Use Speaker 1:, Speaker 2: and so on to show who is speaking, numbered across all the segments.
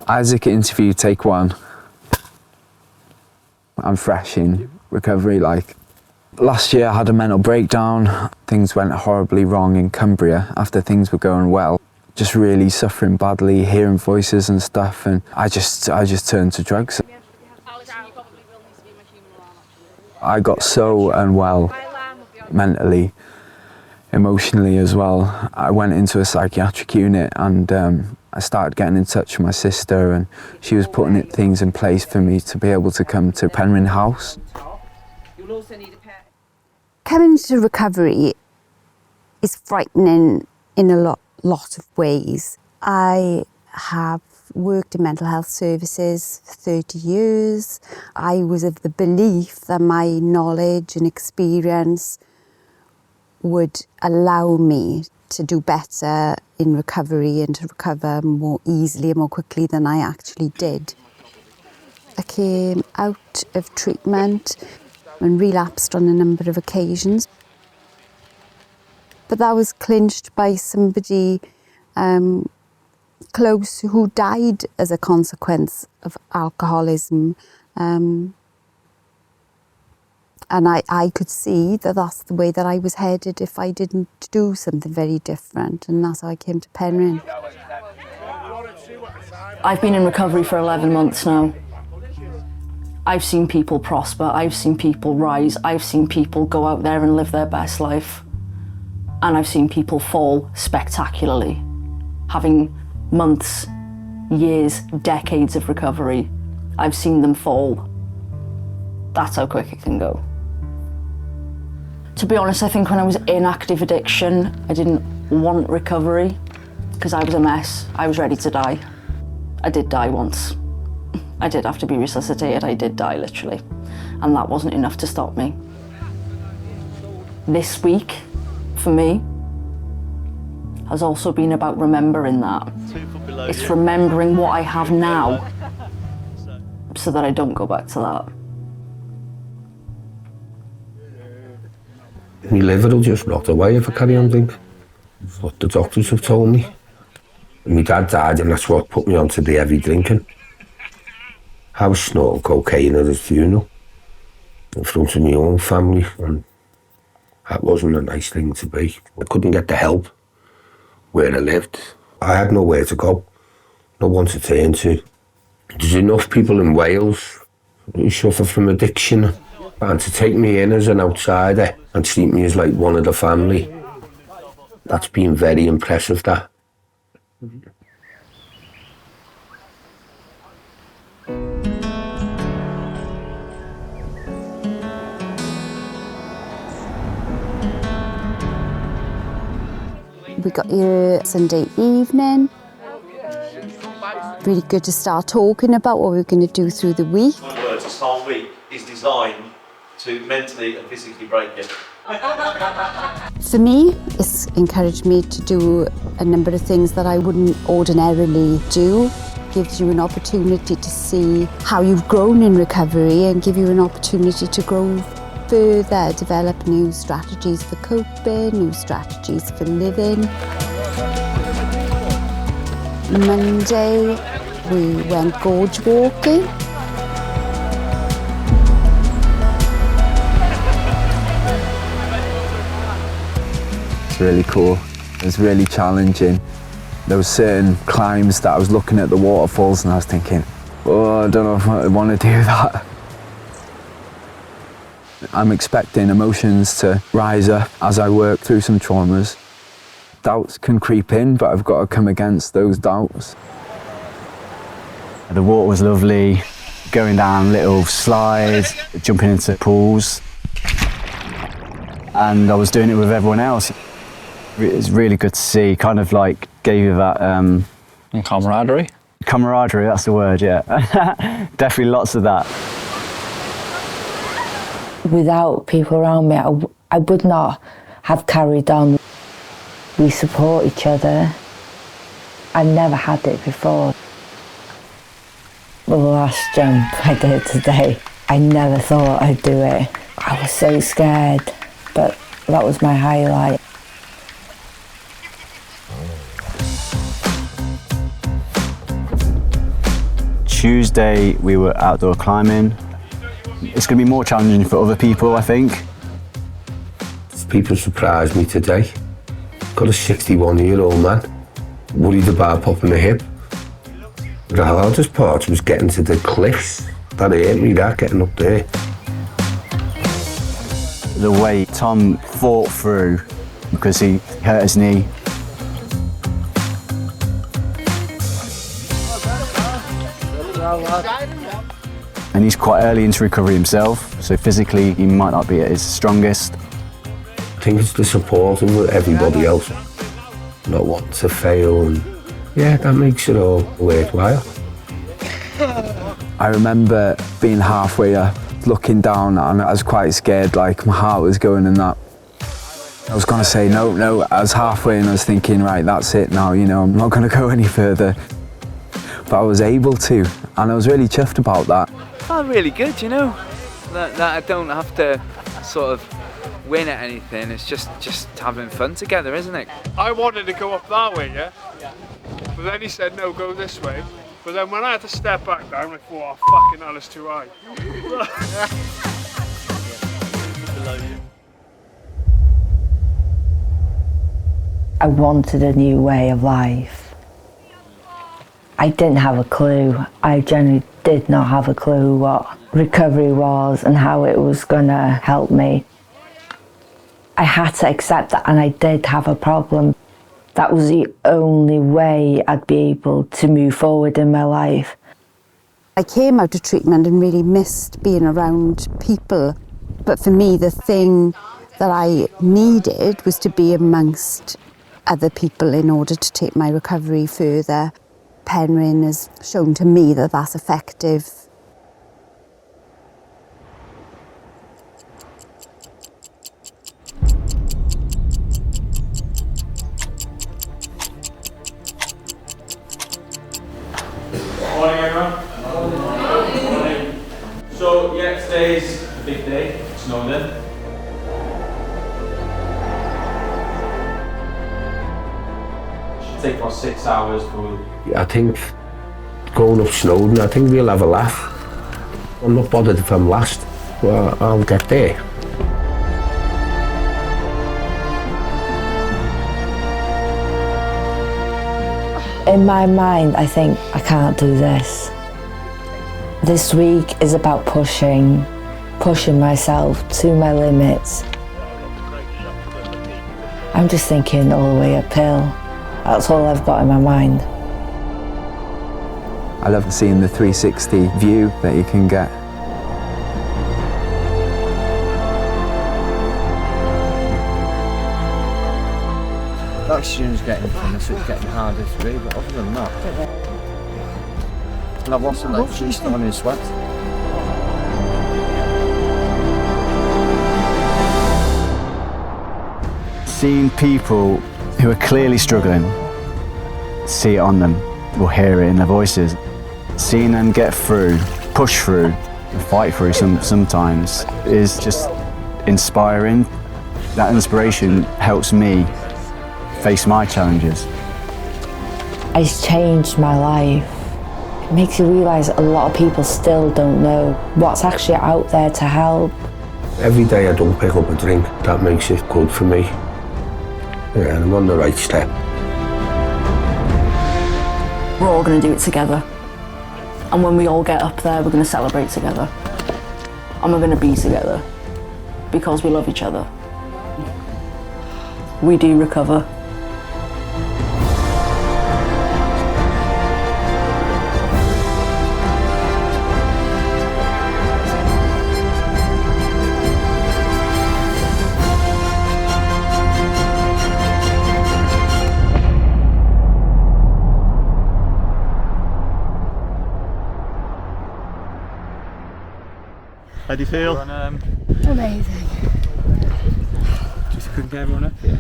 Speaker 1: Isaac interview, take one. I'm fresh in recovery. Like, last year I had a mental breakdown. Things went horribly wrong in Cumbria after things were going well. Just really suffering badly, hearing voices and stuff, and I just turned to drugs. I got so unwell mentally, emotionally as well. I went into a psychiatric unit, and I started getting in touch with my sister, and she was putting things in place for me to be able to come to Penryn House.
Speaker 2: Coming to recovery is frightening in a lot of ways. I have worked in mental health services for 30 years. I was of the belief that my knowledge and experience would allow me to do better in recovery and to recover more easily and more quickly than I actually did. I came out of treatment and relapsed on a number of occasions. But that was clinched by somebody close who died as a consequence of alcoholism. And I could see that that's the way that I was headed if I didn't do something very different. And that's how I came to Penryn.
Speaker 3: I've been in recovery for 11 months now. I've seen people prosper, I've seen people rise, I've seen people go out there and live their best life. And I've seen people fall spectacularly, having months, years, decades of recovery. I've seen them fall. That's how quick it can go. To be honest, I think when I was in active addiction, I didn't want recovery because I was a mess. I was ready to die. I did die once. I did have to be resuscitated. I did die, literally. And that wasn't enough to stop me. This week, for me, has also been about remembering that. It's remembering what I have now so that I don't go back to that.
Speaker 4: My liver will just rot away if I carry on drinking. That's what the doctors have told me. My dad died, and that's what put me onto the heavy drinking. I was snorting cocaine at his funeral in front of my own family, and that wasn't a nice thing to be. I couldn't get the help where I lived. I had nowhere to go, no one to turn to. There's enough people in Wales who suffer from addiction, and to take me in as an outsider and treat me as like one of the family, that's been very impressive, that.
Speaker 2: We got here Sunday evening. Really good to start talking about what we're going to do through the week.
Speaker 5: In other words, this whole week is designed to mentally and physically break it.
Speaker 2: For me, it's encouraged me to do a number of things that I wouldn't ordinarily do. Gives you an opportunity to see how you've grown in recovery and give you an opportunity to grow further, develop new strategies for coping, new strategies for living. Monday, we went gorge walking.
Speaker 1: It's really cool. It's really challenging. There were certain climbs that I was looking at the waterfalls and I was thinking, oh, I don't know if I want to do that. I'm expecting emotions to rise up as I work through some traumas. Doubts can creep in, but I've got to come against those doubts.
Speaker 6: The water was lovely, going down little slides, jumping into pools. And I was doing it with everyone else. It was really good to see, kind of like gave you that...
Speaker 7: And camaraderie?
Speaker 6: Camaraderie, that's the word, yeah. Definitely lots of that.
Speaker 8: Without people around me, I would not have carried on. We support each other. I never had it before. The last jump I did today, I never thought I'd do it. I was so scared, but that was my highlight.
Speaker 6: Tuesday we were outdoor climbing. It's going to be more challenging for other people, I think.
Speaker 4: People surprised me today. Got a 61-year-old man, worried about popping a hip. The hardest part was getting to the cliffs. That hurt me, that, getting up there.
Speaker 6: The way Tom fought through because he hurt his knee. And he's quite early into recovery himself, so physically he might not be at his strongest.
Speaker 4: I think it's the support of everybody else, not wanting to fail, and yeah, that makes it all worthwhile.
Speaker 1: I remember being halfway up, looking down, and I was quite scared, like my heart was going and that. I was going to say no, I was halfway and I was thinking, right, that's it now, you know, I'm not going to go any further. But I was able to, and I was really chuffed about that.
Speaker 9: Oh, really good, you know, that I don't have to sort of win at anything, it's just having fun together, isn't it?
Speaker 10: I wanted to go up that way, yeah? But then he said, no, go this way. But then when I had to step back down, I thought, oh, fucking hell, it's too high.
Speaker 8: I wanted a new way of life. I didn't have a clue. I genuinely did not have a clue what recovery was and how it was gonna help me. I had to accept that, and I did have a problem. That was the only way I'd be able to move forward in my life.
Speaker 2: I came out of treatment and really missed being around people. But for me, the thing that I needed was to be amongst other people in order to take my recovery further. Penryn has shown to me that that's effective.
Speaker 5: Morning, everyone. Morning. So, yeah, today's a big day, Snowdon. Should take about 6 hours, but
Speaker 4: I think going up Snowdon, I think we'll have a laugh. I'm not bothered if I'm last, but I'll get there.
Speaker 8: In my mind, I think I can't do this. This week is about pushing myself to my limits. I'm just thinking all the way uphill. That's all I've got in my mind.
Speaker 1: I love seeing the 360 view that you can get.
Speaker 7: The oxygen's getting thinner, so it's getting harder to breathe, but other than that, and I've lost some oxygen still in sweat.
Speaker 6: Seeing people who are clearly struggling, see it on them, or hear it in their voices. Seeing them get through, push through, and fight through sometimes is just inspiring. That inspiration helps me face my challenges.
Speaker 8: It's changed my life. It makes you realise a lot of people still don't know what's actually out there to help.
Speaker 4: Every day I don't pick up a drink, that makes it good for me. Yeah, and I'm on the right step.
Speaker 3: We're all going to do it together. And when we all get up there, we're going to celebrate together. And we're going to be together. Because we love each other. We do recover.
Speaker 10: How do you feel?
Speaker 2: Amazing.
Speaker 9: Just couldn't get everyone up here.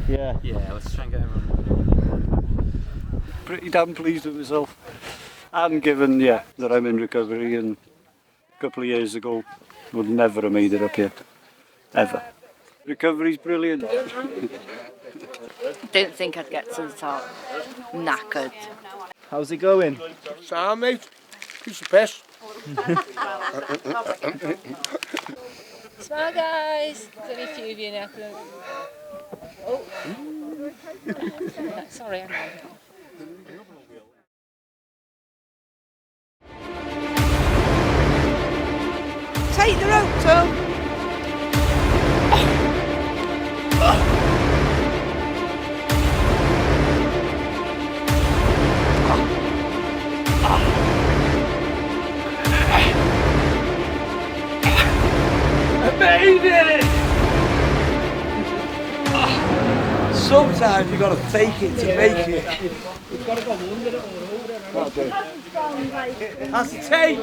Speaker 9: Yeah, let's try and get everyone.
Speaker 10: Pretty damn pleased with myself. And given, that I'm in recovery, and a couple of years ago, would never have made it up here. Ever. Recovery's brilliant.
Speaker 11: Didn't think I'd get to the top. Knackered.
Speaker 7: How's it going?
Speaker 10: Sound, mate?
Speaker 11: Who's the best?
Speaker 12: Smile, guys. There's only a few of you now. Oh. Sorry, hang on.
Speaker 13: Take the rope, Tom.
Speaker 11: Amazing! Sometimes you got to fake it to make it. We've got to go under it or over it. That's a take!